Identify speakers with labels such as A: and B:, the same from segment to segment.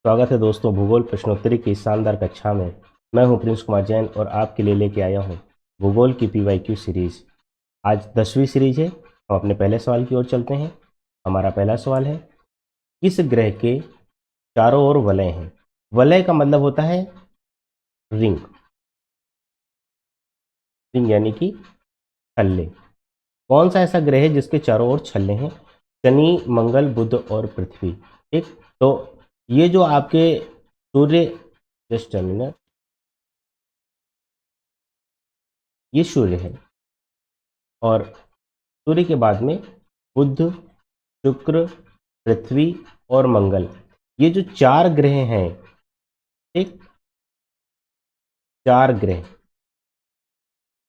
A: स्वागत है दोस्तों भूगोल प्रश्नोत्तरी की इस शानदार कक्षा में। मैं हूं प्रिंस कुमार जैन और आपके लिए लेके आया हूं भूगोल की पीवाईक्यू सीरीज। आज 10वीं सीरीज है। हम अपने पहले सवाल की ओर चलते हैं। हमारा पहला सवाल है, किस ग्रह के चारों ओर वलय हैं? वलय का मतलब होता है रिंग। रिंग यानी कि छल्ले। कौन सा ऐसा ग्रह है जिसके चारों ओर छल्ले हैं? शनि, मंगल, बुध और पृथ्वी। ठीक, तो ये जो आपके सूर्य, जस्ट अ मिनट, ये सूर्य है और सूर्य के बाद में बुध, शुक्र, पृथ्वी और मंगल, ये जो चार ग्रह हैं, ठीक, चार ग्रह,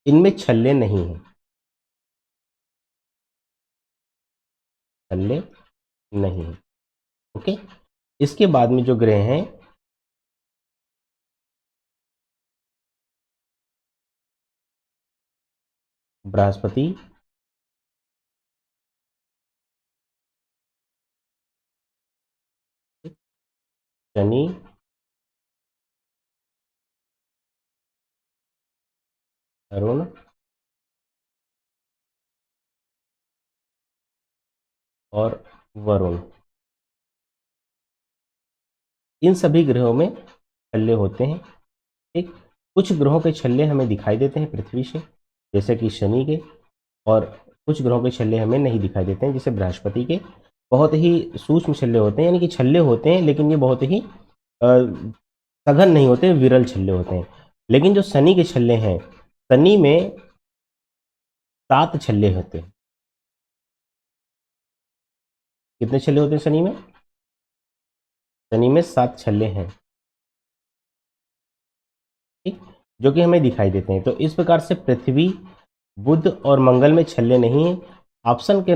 A: इनमें छल्ले नहीं हैं। छल्ले नहीं हैं। ओके। इसके बाद में जो ग्रह हैं, बृहस्पति, शनि, अरुण और वरुण, इन सभी ग्रहों में छल्ले होते हैं। ठीक, कुछ ग्रहों के छल्ले हमें दिखाई देते हैं पृथ्वी से, जैसे कि शनि के, और कुछ ग्रहों के छल्ले हमें नहीं दिखाई देते हैं, जैसे बृहस्पति के। बहुत ही सूक्ष्म छल्ले होते हैं, यानी कि छल्ले होते हैं लेकिन ये बहुत ही सघन नहीं होते, विरल छल्ले होते हैं। लेकिन जो शनि के छल्ले हैं, शनि में 7 छल्ले होते हैं। कितने छल्ले होते हैं शनि में? शनि में 7 छल्ले हैं, ठीक, जो कि हमें दिखाई देते हैं। तो इस प्रकार से पृथ्वी, बुध और मंगल में छल्ले नहीं हैं। ऑप्शन के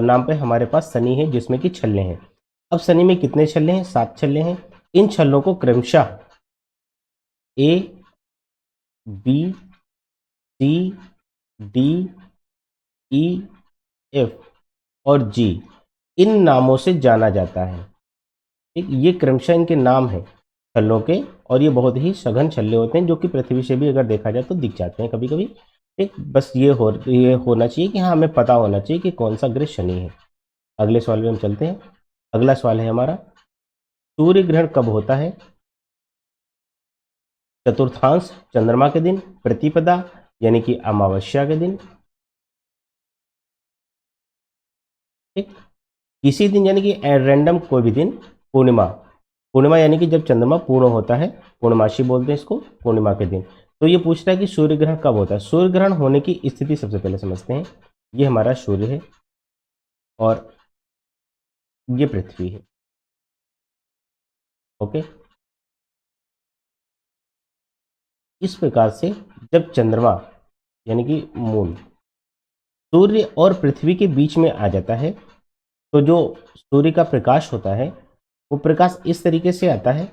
A: नाम पे हमारे पास शनि है जिसमें कि छल्ले हैं। अब शनि में कितने छल्ले हैं? 7 छल्ले हैं। इन छल्लों को क्रमशः ए, बी, सी, डी, ई, एफ और जी, इन नामों से जाना जाता है। ठीक, ये क्रमशः इनके नाम हैं छल्लों के, और ये बहुत ही सघन छल्ले होते हैं जो कि पृथ्वी से भी अगर देखा जाए तो दिख जाते हैं कभी कभी। ठीक, बस ये होना चाहिए कि हाँ, हमें पता होना चाहिए कि कौन सा ग्रह शनि है। अगले सवाल में हम चलते हैं। अगला सवाल है हमारा, सूर्य ग्रहण कब होता है? चतुर्थांश चंद्रमा के दिन, प्रतिपदा यानी कि अमावस्या के दिन, ठीक, किसी दिन यानी कि रैंडम कोई भी दिन, पूर्णिमा, पूर्णिमा यानी कि जब चंद्रमा पूर्ण होता है, पूर्णमासी बोलते हैं इसको, पूर्णिमा के दिन। तो ये पूछ रहा है कि सूर्य ग्रहण कब होता है। सूर्य ग्रहण होने की स्थिति सबसे पहले समझते हैं। ये हमारा सूर्य है और ये पृथ्वी है। ओके। इस प्रकार से जब चंद्रमा यानी कि मून सूर्य और पृथ्वी के बीच में आ जाता है, तो जो सूर्य का प्रकाश होता है, वो प्रकाश इस तरीके से आता है,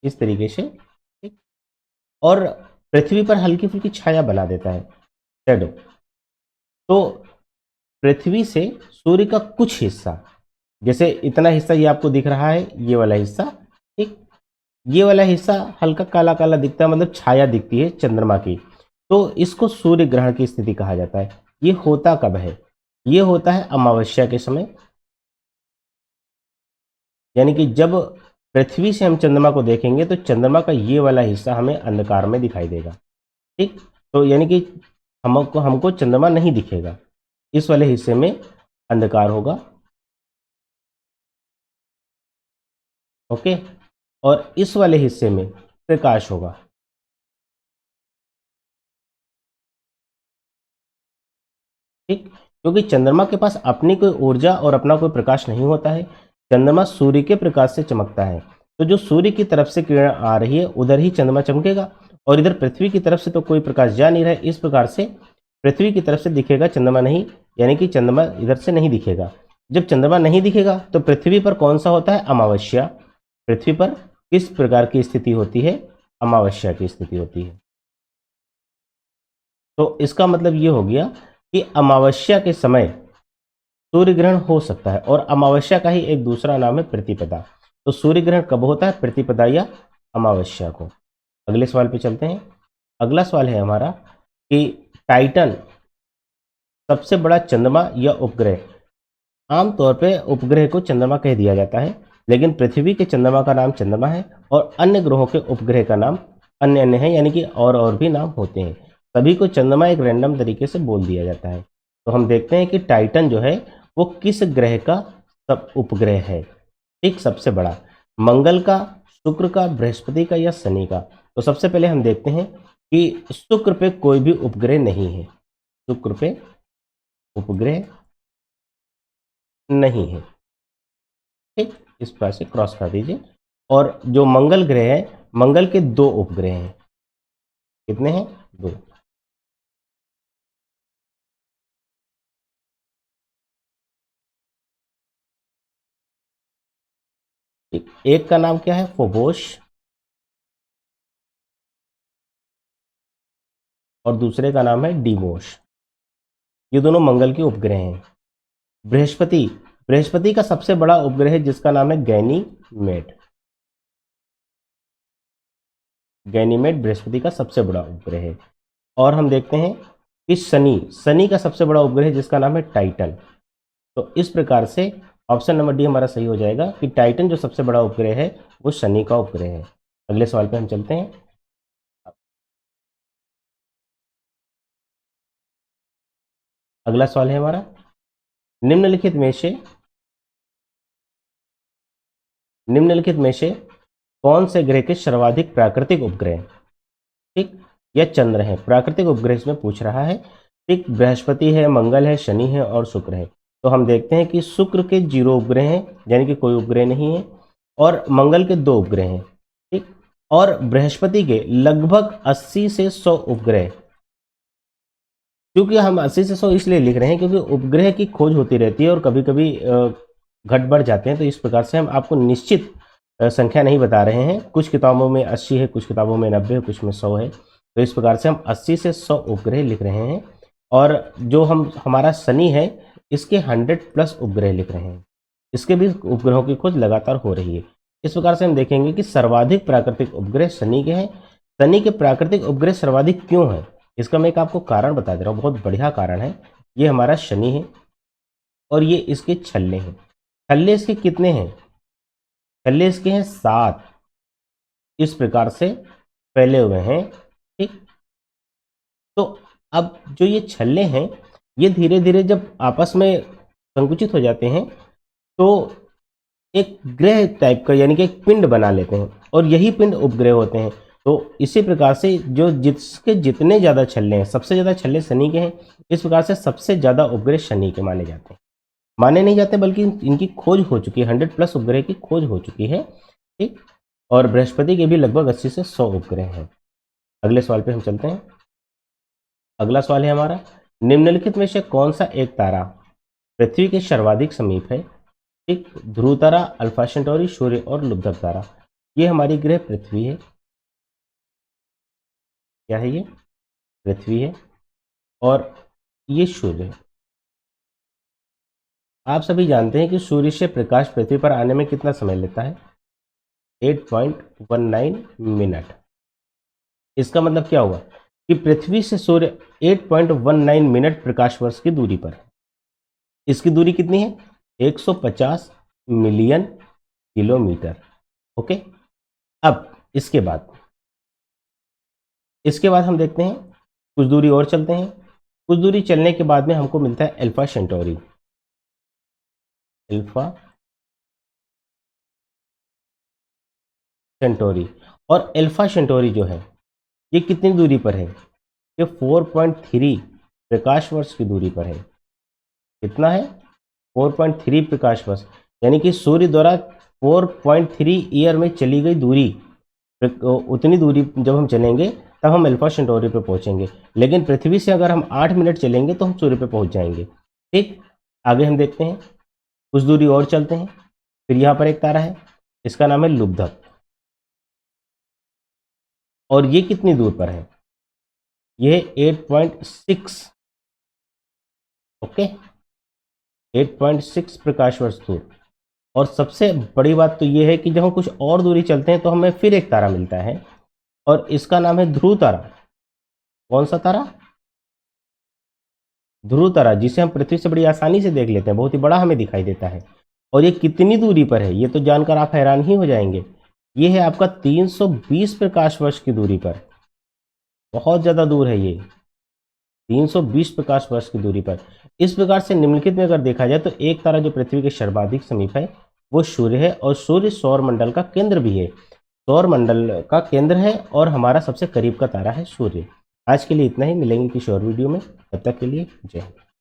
A: इस तरीके से, ठीक, और पृथ्वी पर हल्की फुल्की छाया बना देता है, शैडो। तो पृथ्वी से सूर्य का कुछ हिस्सा, जैसे इतना हिस्सा ये आपको दिख रहा है, ये वाला हिस्सा, ठीक, ये वाला हिस्सा हल्का काला काला दिखता है, मतलब छाया दिखती है चंद्रमा की। तो इसको सूर्य ग्रहण की स्थिति कहा जाता है। ये होता कब है? ये होता है अमावस्या के समय, यानी कि जब पृथ्वी से हम चंद्रमा को देखेंगे तो चंद्रमा का ये वाला हिस्सा हमें अंधकार में दिखाई देगा। ठीक, तो यानी कि हमको चंद्रमा नहीं दिखेगा, इस वाले हिस्से में अंधकार होगा। ओके, और इस वाले हिस्से में प्रकाश होगा। ठीक, क्योंकि चंद्रमा के पास अपनी कोई ऊर्जा और अपना कोई प्रकाश नहीं होता है। चंद्रमा सूर्य के प्रकाश से चमकता है। तो जो सूर्य की तरफ से किरण आ रही है उधर ही चंद्रमा चमकेगा, और इधर पृथ्वी की तरफ से तो कोई प्रकाश जा नहीं रहा है, इस प्रकार से पृथ्वी की तरफ से दिखेगा चंद्रमा नहीं, यानी कि चंद्रमा इधर से नहीं दिखेगा। जब चंद्रमा नहीं दिखेगा तो पृथ्वी पर कौन सा होता है? अमावस्या। पृथ्वी पर किस प्रकार की स्थिति होती है? अमावस्या की स्थिति होती है। तो इसका मतलब ये हो गया कि अमावस्या के समय सूर्य ग्रहण हो सकता है, और अमावस्या का ही एक दूसरा नाम है प्रतिपदा। तो सूर्य ग्रहण कब होता है? प्रतिपदा या अमावस्या को। अगले सवाल पे चलते हैं। अगला सवाल है हमारा कि टाइटन सबसे बड़ा चंद्रमा या उपग्रह। आमतौर पे उपग्रह को चंद्रमा कह दिया जाता है, लेकिन पृथ्वी के चंद्रमा का नाम चंद्रमा है और अन्य ग्रहों के उपग्रह का नाम अन्य अन्य है, यानी कि और भी नाम होते हैं। सभी को चंद्रमा एक रैंडम तरीके से बोल दिया जाता है। तो हम देखते हैं कि टाइटन जो है वो किस ग्रह का सब उपग्रह है। ठीक, सबसे बड़ा मंगल का, शुक्र का, बृहस्पति का या शनि का। तो सबसे पहले हम देखते हैं कि शुक्र पे कोई भी उपग्रह नहीं है। शुक्र पे उपग्रह नहीं है। ठीक, इस प्रकार से क्रॉस कर दीजिए। और जो मंगल ग्रह है, मंगल के दो उपग्रह हैं। कितने हैं? दो। एक का नाम क्या है? फोबोस। और दूसरे का नाम है डीमोस। ये दोनों मंगल के उपग्रह हैं। बृहस्पति, बृहस्पति का सबसे बड़ा उपग्रह है जिसका नाम है गैनीमेड। गैनीमेड बृहस्पति का सबसे बड़ा उपग्रह है। और हम देखते हैं कि शनि, शनि का सबसे बड़ा उपग्रह है जिसका नाम है टाइटन। तो इस प्रकार से ऑप्शन नंबर डी हमारा सही हो जाएगा कि टाइटन जो सबसे बड़ा उपग्रह है वो शनि का उपग्रह है। अगले सवाल पे हम चलते हैं। अगला सवाल है हमारा, निम्नलिखित में से निम्नलिखित में से कौन से ग्रह के सर्वाधिक प्राकृतिक उपग्रह, ठीक, या चंद्र है? प्राकृतिक उपग्रह इसमें पूछ रहा है। ठीक, बृहस्पति है, मंगल है, शनि है और शुक्र है। तो हम देखते हैं कि शुक्र के 0 उपग्रह हैं, यानी कि कोई उपग्रह नहीं है। और मंगल के 2 उपग्रह हैं। ठीक, और बृहस्पति के लगभग 80 से 100 उपग्रह। क्योंकि हम 80 से 100 इसलिए लिख रहे हैं क्योंकि उपग्रह की खोज होती रहती है और कभी कभी घट बढ़ जाते हैं। तो इस प्रकार से हम आपको निश्चित संख्या नहीं बता रहे हैं। कुछ किताबों में 80 है, कुछ किताबों में 90 है, कुछ में 100 है। तो इस प्रकार से हम 80 से 100 उपग्रह लिख रहे हैं। और जो हमारा शनि है इसके 100 प्लस उपग्रह लिख रहे हैं। इसके भी उपग्रहों की खोज लगातार हो रही है। इस प्रकार से हम देखेंगे कि सर्वाधिक प्राकृतिक उपग्रह शनि के हैं। शनि के प्राकृतिक उपग्रह सर्वाधिक क्यों है, इसका मैं एक आपको कारण बता दे रहा हूँ, बहुत बढ़िया कारण है। ये हमारा शनि है और ये इसके छल्ले हैं। छल्ले इसके कितने हैं? छल्ले इसके हैं 7। इस प्रकार से फैले हुए हैं। ठीक, तो अब जो ये छल्ले हैं ये धीरे धीरे जब आपस में संकुचित हो जाते हैं तो एक ग्रह टाइप का, यानी कि एक पिंड बना लेते हैं और यही पिंड उपग्रह होते हैं। तो इसी प्रकार से जो जिसके जितने ज़्यादा छल्ले हैं, सबसे ज़्यादा छल्ले शनि के हैं। इस प्रकार से सबसे ज़्यादा उपग्रह शनि के माने जाते हैं। माने नहीं जाते बल्कि इनकी खोज हो चुकी है, 100 प्लस उपग्रह की खोज हो चुकी है। ठीक, और बृहस्पति के भी लगभग 80 से 100 उपग्रह हैं। अगले सवाल पे हम चलते हैं। अगला सवाल है हमारा, निम्नलिखित में से कौन सा एक तारा पृथ्वी के सर्वाधिक समीप है? ठीक, ध्रुव तारा, अल्फा सेंटोरी, सूर्य और लुब्धक तारा। ये हमारी ग्रह पृथ्वी है। क्या है ये? पृथ्वी है और ये सूर्य है। आप सभी जानते हैं कि सूर्य से प्रकाश पृथ्वी पर आने में कितना समय लेता है? 8.19 मिनट। इसका मतलब क्या हुआ कि पृथ्वी से सूर्य 8.19 मिनट प्रकाश वर्ष की दूरी पर है। इसकी दूरी कितनी है? 150 मिलियन किलोमीटर। ओके, अब इसके बाद हम देखते हैं, कुछ दूरी और चलते हैं। कुछ दूरी चलने के बाद में हमको मिलता है अल्फा सेंटोरी। Alpha Centauri. और अल्फा सेंटोरी जो है ये कितनी दूरी पर है? ये 4.3 प्रकाश वर्ष की दूरी पर है। कितना है? 4.3 प्रकाश वर्ष, यानी कि सूर्य द्वारा 4.3 ईयर में चली गई दूरी, उतनी दूरी जब हम चलेंगे तब हम अल्फा सेंटोरी पे पहुंचेंगे। लेकिन पृथ्वी से अगर हम 8 मिनट चलेंगे तो हम सूर्य पे पहुंच जाएंगे। ठीक, आगे हम देखते हैं, कुछ दूरी और चलते हैं। फिर यहाँ पर एक तारा है, इसका नाम है लुब्धक। और ये कितनी दूर पर है? ये 8.6, ओके, 8.6 प्रकाश वर्ष दूर। और सबसे बड़ी बात तो ये है कि जब हम कुछ और दूरी चलते हैं तो हमें फिर एक तारा मिलता है और इसका नाम है ध्रुव तारा। कौन सा तारा? ध्रुव तारा, जिसे हम पृथ्वी से बड़ी आसानी से देख लेते हैं, बहुत ही बड़ा हमें दिखाई देता है। और ये कितनी दूरी पर है, ये तो जानकर आप हैरान ही हो जाएंगे। ये है आपका 320 प्रकाश वर्ष की दूरी पर। बहुत ज्यादा दूर है ये, 320 प्रकाश वर्ष की दूरी पर। इस प्रकार से निम्नलिखित में अगर देखा जाए तो एक तारा जो पृथ्वी के सर्वाधिक समीप है वो सूर्य है, और सूर्य सौर मंडल का केंद्र भी है। सौर मंडल का केंद्र है और हमारा सबसे करीब का तारा है सूर्य। आज के लिए इतना ही, मिलेंगे किसी और वीडियो में, तब तक के लिए जय हिंद।